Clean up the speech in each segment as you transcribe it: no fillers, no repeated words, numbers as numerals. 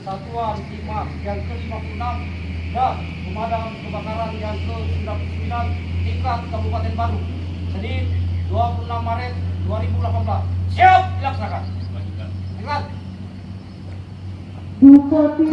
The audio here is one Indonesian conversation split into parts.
Satuan Timah yang ke-56 dan Pemadam Kebakaran yang ke-99 tingkat Kabupaten Baru, Senin 26 Maret 2018. Siap dilaksanakan. Lanjutkan. Bupati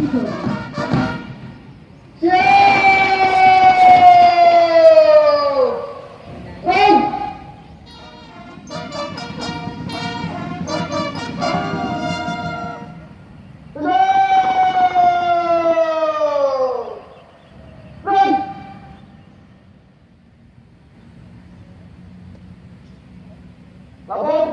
Lapor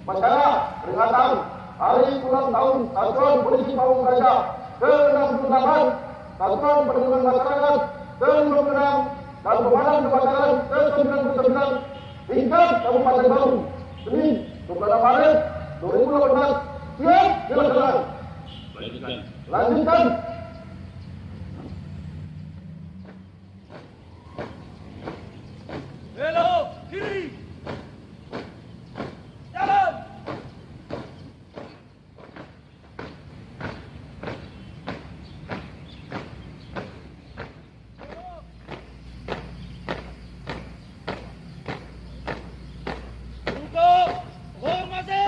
masyarakat peringatan Hari Ulang Tahun Satuan Polisi Pamung Praja ke-68, Satuan Perlindungan Masyarakat ke-26 dan Pemadam Kebakaran ke-99 tingkat Kabupaten Baru, Senin 26 Maret 2018. Siap dilaksanakan. Lanjutkan. Belok kiri. Jalan. Untuk formasi.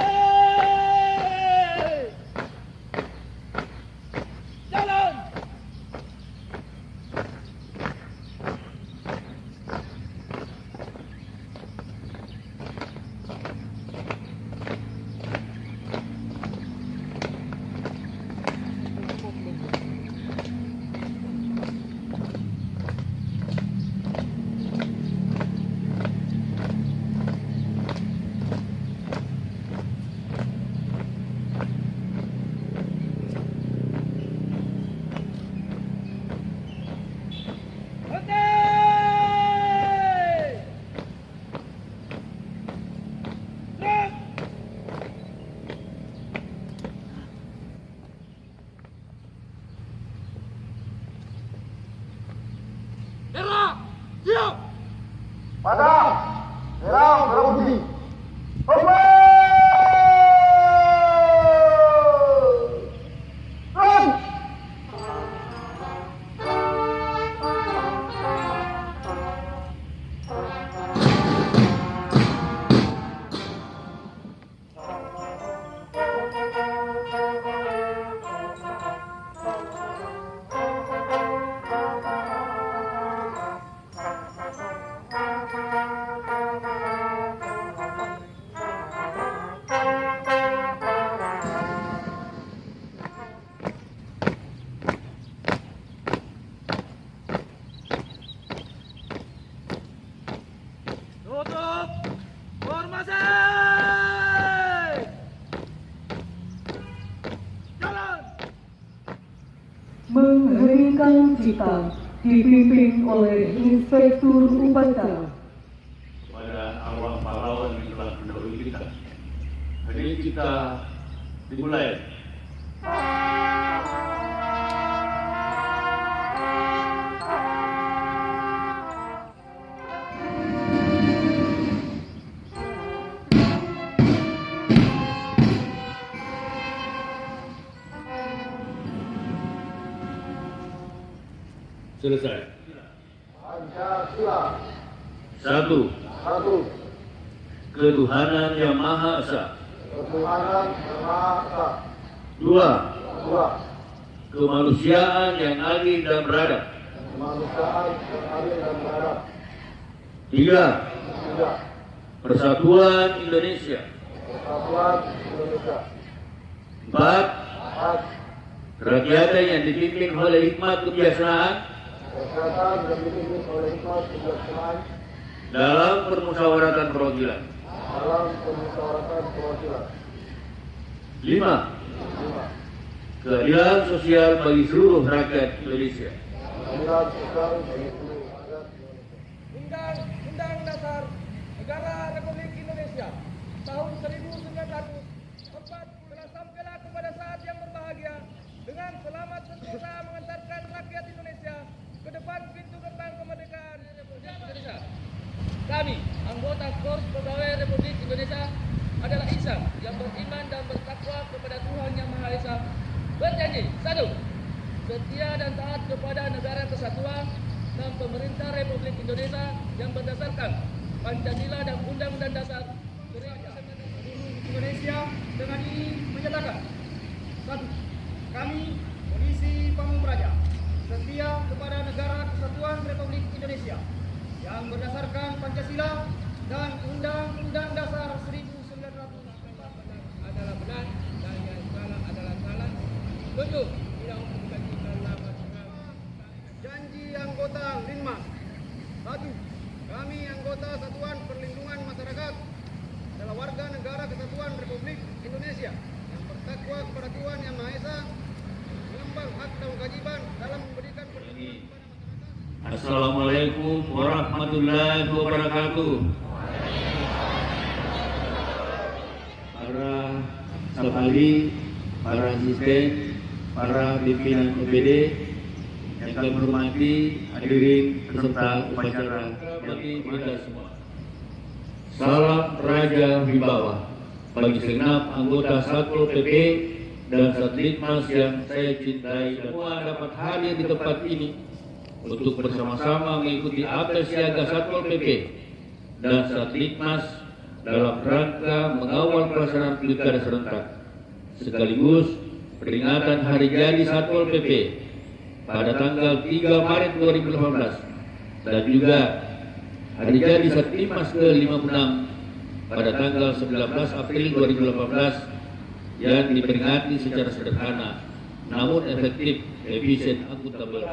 Jalan. Siap. Padam, serang, berebut. Open! Run! Tutup formasi. Jalan. mengheringkan cita dipimpin oleh Inspektur Upacara. Kepada arwah pahlawan yang telah mendahului kita. Hari ini kita dimulai. Selesai. Pancasila. 1. 1. Ketuhanan yang Maha Esa. Ketuhanan yang Maha Esa. 2. 2. Kemanusiaan yang adil dan beradab. Kemanusiaan yang adil dan beradab. 3. 3. Persatuan Indonesia. Persatuan Indonesia. 4. 4. Kerakyatan yang dipimpin oleh hikmat kebiasaan Kesehatan yang dipimpin oleh hikmat kebijaksanaan dalam permusyawaratan perwakilan. dalam permusyawaratan perwakilan. 5. 5. Keadilan sosial bagi seluruh rakyat Indonesia. Keadilan sosial bagi seluruh rakyat Indonesia. Undang-Undang Dasar Negara Republik Indonesia tahun 1945 telah sampailah kepada saat yang berbahagia dengan selamat sentosa mengantarkan rakyat Indonesia ke depan pintu gerbang kemerdekaan Republik Indonesia. Kami, anggota Korps Pegawai Republik Indonesia, adalah insan yang beriman dan bertakwa kepada Tuhan Yang Maha Esa Berjanji, 1. Setia dan taat kepada negara kesatuan dan pemerintah Republik Indonesia yang berdasarkan Pancasila dan Undang-Undang Dasar Indonesia dengan ini menyatakan 1. Kami, Polisi Pamung Praja, setia kepada negara kesatuan Republik Indonesia yang berdasarkan Pancasila dan Undang-Undang Dasar 1945 adalah benar dan yang salah adalah salah. 7. Tidak memperhatikan lama. Janji anggota Linmas. 1. Kami anggota Satuan Perlindungan Masyarakat adalah warga negara kesatuan Republik Indonesia yang bertakwa kepada Tuhan Yang Maha Esa, mengembang hak dan kewajiban dalam memberikan perlindungan kepada masyarakat. Assalamualaikum warahmatullahi wabarakatuh. Para sekali, para asisten, para pimpinan OPD yang kami hormati, hadirin peserta upacara bagi kita semua. Salam Raja Wibawa bagi segenap anggota Satpol PP dan Satlinmas yang saya cintai, dan semua dapat hadir di tempat ini untuk bersama-sama mengikuti apel siaga Satpol PP dan Satlinmas dalam rangka mengawal pelaksanaan pilkada serentak sekaligus peringatan Hari Jadi Satpol PP pada tanggal 3 Maret 2018 dan juga Hari Jadi Satlinmas ke-56 pada tanggal 19 April 2018 yang diperingati secara sederhana namun efektif, efisien, akuntabel.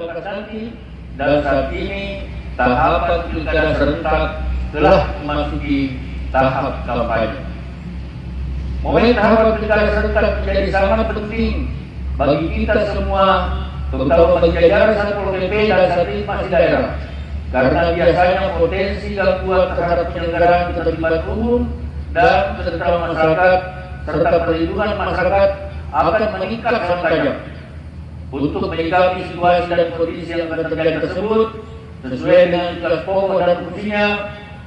Dan saat ini tahapan pilkada serentak telah memasuki tahap kampanye. Momen tahapan pilkada serentak menjadi sangat penting bagi kita semua, terutama bagi jajaran Satpol PP dan Satlinmas di daerah, karena biasanya potensi gangguan terhadap penyelenggaraan ketertiban umum dan ketentraman masyarakat serta perlindungan masyarakat akan meningkat sangat tajam. Untuk menyikapi situasi dan kondisi yang akan terjadi tersebut sesuai dengan tugas pokok dan fungsinya,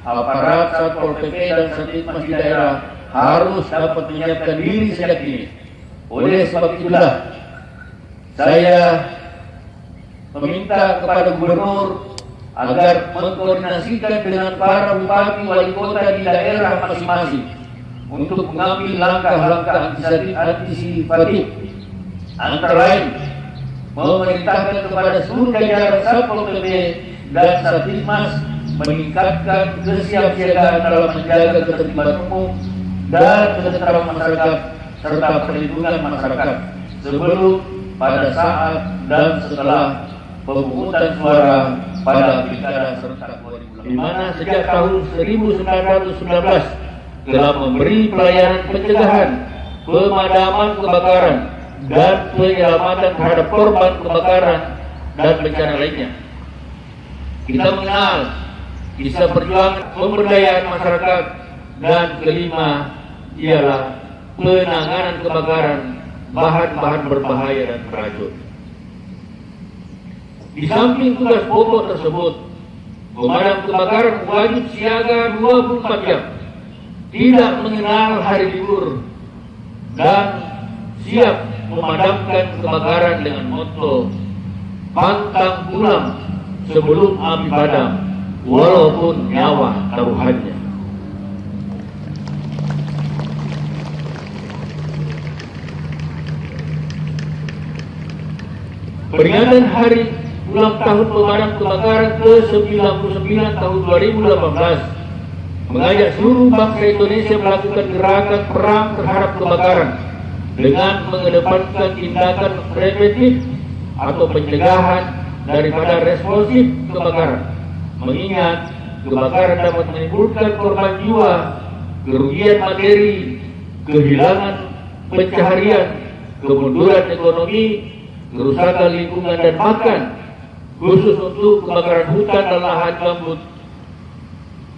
aparat Satpol PP dan Satlinmas di daerah harus dapat menyiapkan diri sejak dini. Oleh sebab itulah saya meminta kepada Gubernur agar mengkoordinasikan dengan para bupati wali kota di daerah masing-masing untuk mengambil langkah-langkah antisipatif, antara lain memerintahkan kepada seluruh jajaran Satpol PP dan Satlinmas meningkatkan kesiapsiagaan dalam menjaga ketertiban umum dan ketentraman masyarakat serta perlindungan masyarakat sebelum, pada saat, dan setelah pemungutan suara pada pilkada serentak 2018, di mana sejak tahun 1919 telah memberi pelayanan pencegahan, pemadaman kebakaran, dan penyelamatan terhadap korban kebakaran dan bencana lainnya. Kita mengenal bisa perjuangan pemberdayaan masyarakat, dan kelima ialah penanganan kebakaran bahan-bahan berbahaya dan beracun. Di samping tugas pokok tersebut, pemadam kebakaran wajib siaga 24 jam, tidak mengenal hari libur, dan siap memadamkan kebakaran dengan moto pantang pulang sebelum api padam, walaupun nyawa taruhannya. Peringatan Hari Ulang Tahun Pemadam Kebakaran ke-99 tahun 2018 mengajak seluruh bangsa Indonesia melakukan gerakan perang terhadap kebakaran dengan mengedepankan tindakan preventif atau pencegahan daripada responsif kebakaran. Mengingat kebakaran dapat menimbulkan korban jiwa, kerugian materi, kehilangan pencaharian, kemunduran ekonomi, kerusakan lingkungan dan makan, khusus untuk kebakaran hutan dan lahan gambut,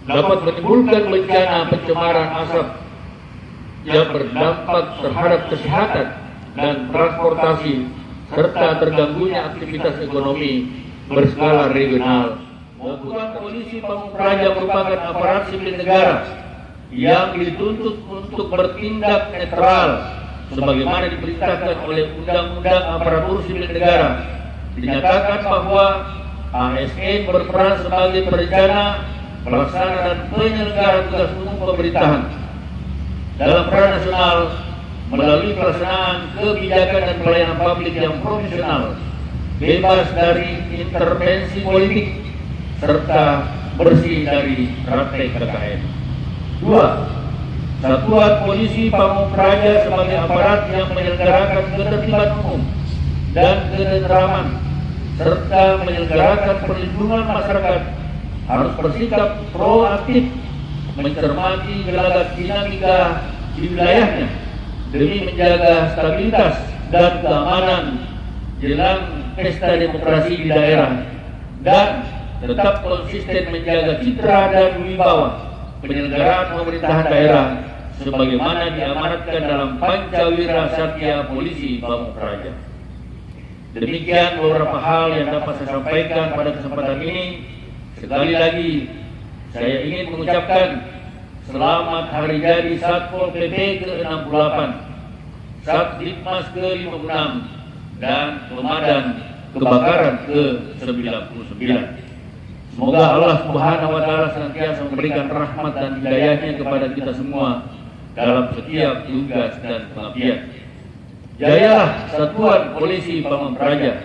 dapat menimbulkan bencana pencemaran asap yang berdampak terhadap kesehatan dan transportasi serta terganggunya aktivitas ekonomi berskala regional. Satuan Polisi Pamung Praja merupakan aparat sipil negara yang dituntut untuk bertindak netral sebagaimana diperintahkan oleh Undang-Undang Aparatur Sipil Negara, dinyatakan bahwa ASN berperan sebagai perencana, pelaksana dan penyelenggara tugas umum pemerintahan dalam peran nasional melalui pelaksanaan kebijakan dan pelayanan publik yang profesional, bebas dari intervensi politik, serta bersih dari praktek KKN. 2. Satuan Polisi Pamung Praja sebagai aparat yang menyelenggarakan ketertiban umum dan ketenteraman serta menyelenggarakan perlindungan masyarakat harus bersikap proaktif mencermati gelagat dinamika di wilayahnya demi menjaga stabilitas dan keamanan jelang pesta demokrasi di daerah dan tetap konsisten menjaga citra dan wibawa penyelenggaraan pemerintahan daerah sebagaimana diamanatkan dalam Pancawira Satya Polisi Pamung Praja. Demikian beberapa hal yang dapat saya sampaikan pada kesempatan ini. Sekali lagi saya ingin mengucapkan selamat hari jadi Satpol PP ke-68, Satditmas ke-56 dan Pemadam Kebakaran ke-99. Semoga Allah Subhanahu wa taala senantiasa memberikan rahmat dan hidayahnya kepada kita semua dalam setiap tugas dan pengabdian. Jayalah Satuan Polisi Pamung Praja,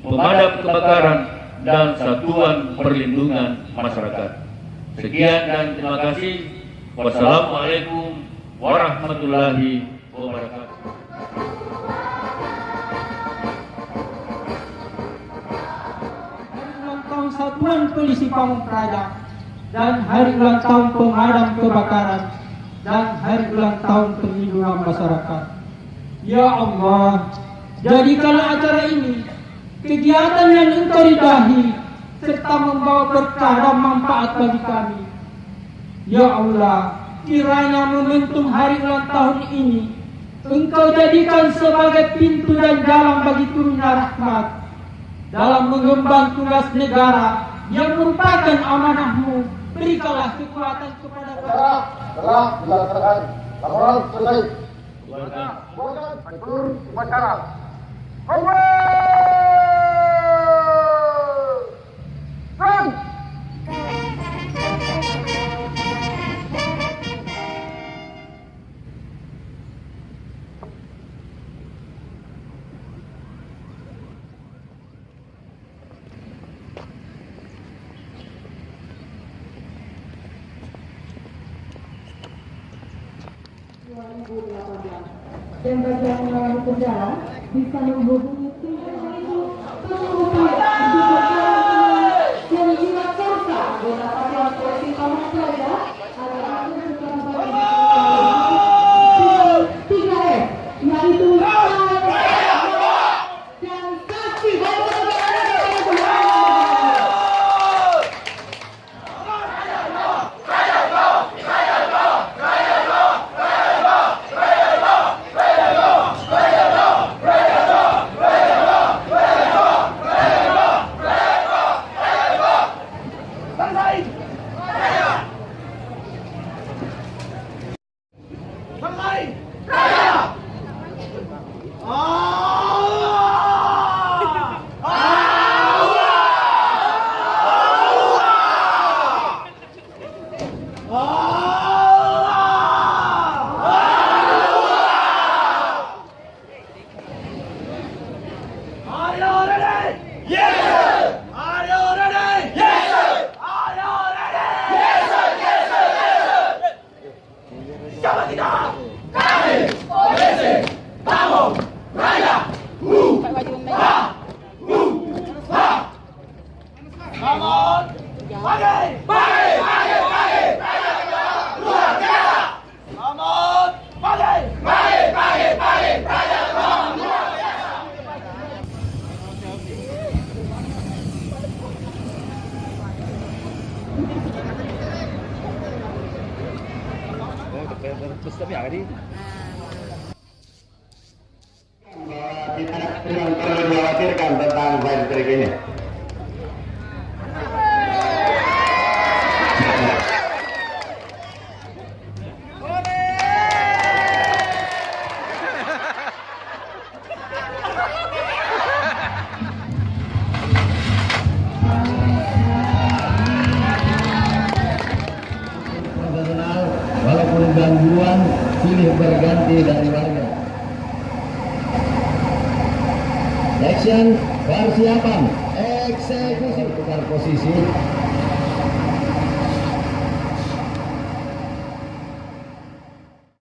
Pemadam Kebakaran dan Satuan Perlindungan Masyarakat. Sekian dan terima kasih. Wassalamualaikum warahmatullahi wabarakatuh. Satuan Polisi Pamung Praja dan hari ulang tahun Pemadam Kebakaran dan hari ulang tahun Perlindungan Masyarakat. Ya Allah, jadikanlah acara ini kegiatan yang Engkau ridai serta membawa berkah dan manfaat bagi kami. Ya Allah, kiranya momentum hari ulang tahun ini Engkau jadikan sebagai pintu dan jalan bagi turunnya rahmat dalam mengemban tugas negara yang merupakan amanah-Mu. Berikanlah kekuatan kepada kami. Telah dilaksanakan. Laporan selesai. Bukan betul upacara. Dan bagi yang mengalami kendala bisa menghubungi tim itu yang jiwa serta anggota Satuan Polisi Pamung Praja adalah 3S, yaitu dan saksi Kita tidak perlu dikhawatirkan tentang file trik ini. buruan silih berganti dari warga. Action, persiapan, eksekusi. Tukar posisi.